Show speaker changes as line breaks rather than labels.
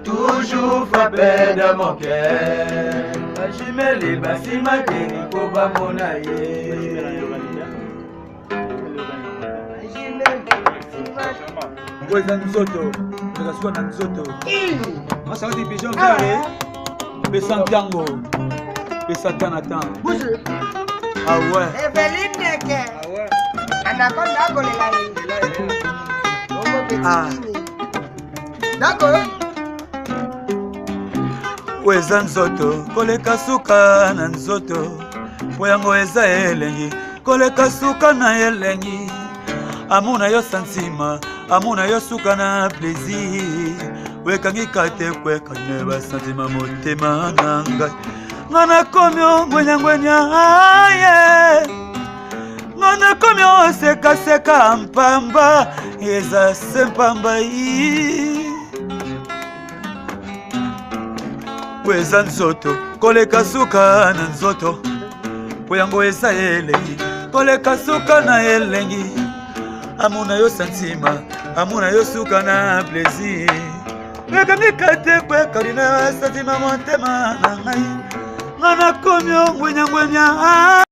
Toujours frappé de mon cœur. Jimeli basima keni koba monaye. Ngoza nzoto, ngasuka na nzoto. Masa ngati pigeon vert. Pesa ntango. Pesa tanatan.
Bouge.
Ah ouais.
Eveline ke.
Ah ouais.
Anakonda kolela ye. Ah. D'accord.
Weza nzoto koleka suka na nzoto po yango eza elengi koleka suka na elengi amuna yo santima amuna yo suka na plaisir wekangika te kweka ne basantima motema na ngai ngana komyo ngwenya aye ngana komyo seka mpamba eza sempamba yi weza nzoto koleka suka na nzoto po yango eza elengi koleka suka na elengi amuna yo santima amuna yo suka na plaisir wekangika te kwekali na santima motema na ngai ngana komyo ngwenya